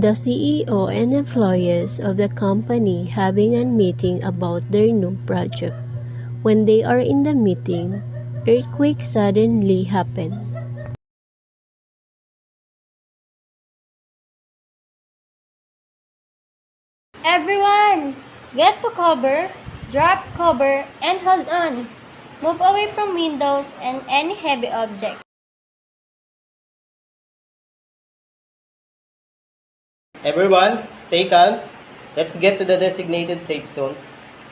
The CEO and employees of the company having a meeting about their new project. When they are in the meeting, earthquake suddenly happened. Everyone, get to cover, drop cover, and hold on. Move away from windows and any heavy object. Everyone, stay calm. Let's get to the designated safe zones.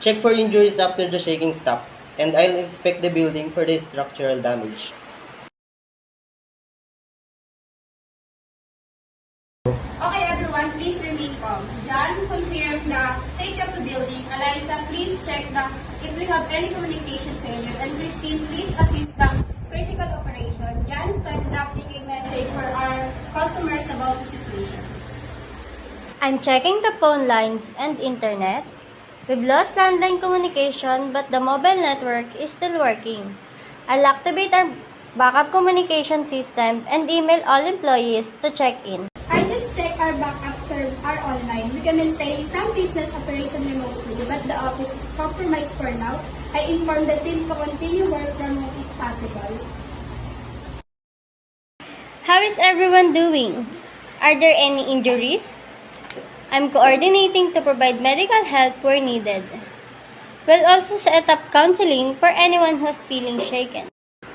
Check for injuries after the shaking stops, and I'll inspect the building for the structural damage. Okay, everyone, please remain calm. John, confirm the safety of the building. Eliza, please check if we have any communication failure. And Christine, please assist the critical operation. John, start drafting a message for our customers about the situations. I'm checking the phone lines and internet. We've lost landline communication, but the mobile network is still working. I'll activate our backup communication system and email all employees to check in. I just checked our backup server are online. We can maintain some business operation remotely, but the office is compromised for now. I informed the team to continue work from home if possible. How is everyone doing? Are there any injuries? I'm coordinating to provide medical help where needed. We'll also set up counseling for anyone who's feeling shaken.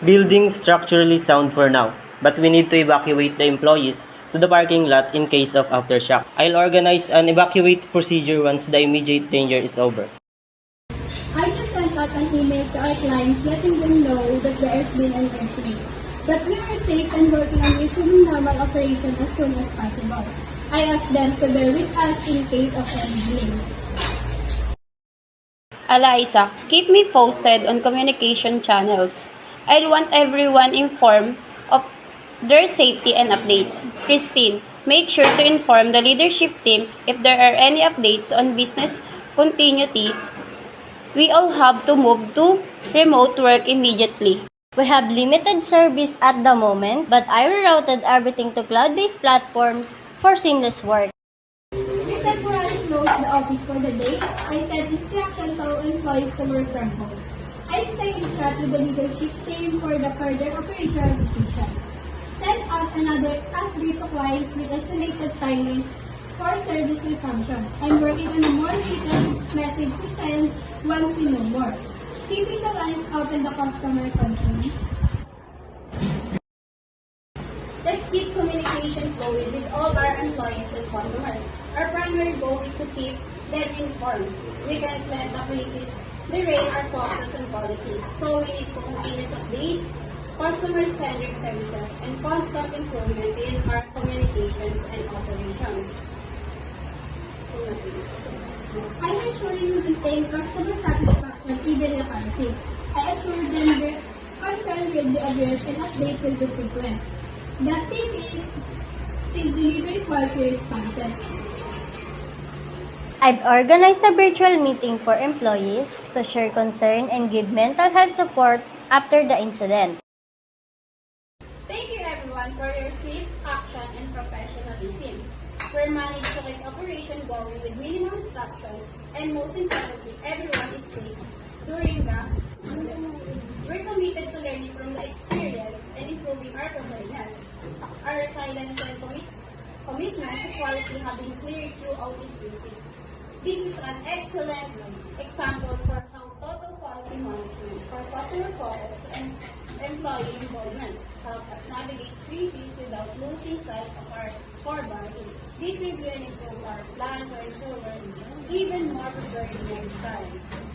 Building structurally sound for now, but we need to evacuate the employees to the parking lot in case of aftershock. I'll organize an evacuate procedure once the immediate danger is over. I just sent out an email to our clients letting them know that there has been an earthquake. But we are safe and working on resuming normal operation as soon as possible. I asked them to bear with us in case of any delays. Eliza, keep me posted on communication channels. I'll want everyone informed of their safety and updates. Christine, make sure to inform the leadership team if there are any updates on business continuity. We all have to move to remote work immediately. We have limited service at the moment, but I rerouted everything to cloud-based platforms for seamless work. We temporarily closed the office for the day. I sent instructions to employees to work from home. I stay in chat with the leadership team for the further operational decisions. Send out another update to clients with estimated timings for service resumption. I'm working on a more detailed message to send once we know more. Keeping the lines open the customer concern. Let's keep communication flowing with all our employees and customers. Our primary goal is to keep them informed. We can't let the crisis derail our focus on quality. So we need continuous updates, customer-centric services, and constant improvement in our communications and operations. I'm ensuring we maintain customer satisfaction even in a crisis. I assure them their concern will be addressed and updates will be frequent. The team is still delivering quality responses. I've organized a virtual meeting for employees to share concern and give mental health support after the incident. Thank you, everyone, for your swift action and professionalism. We managed to keep operation going with minimum disruption, and most importantly, everyone is safe during the incident. We're committed to learning from the experience and improving our preparedness. Our resilience and commitment to quality have been clear throughout this crisis. This is an excellent example for how total quality management for customer focus and employee involvement help us navigate crises without losing sight of our core value. This review and improve our plan to ensure we're even more prepared next time.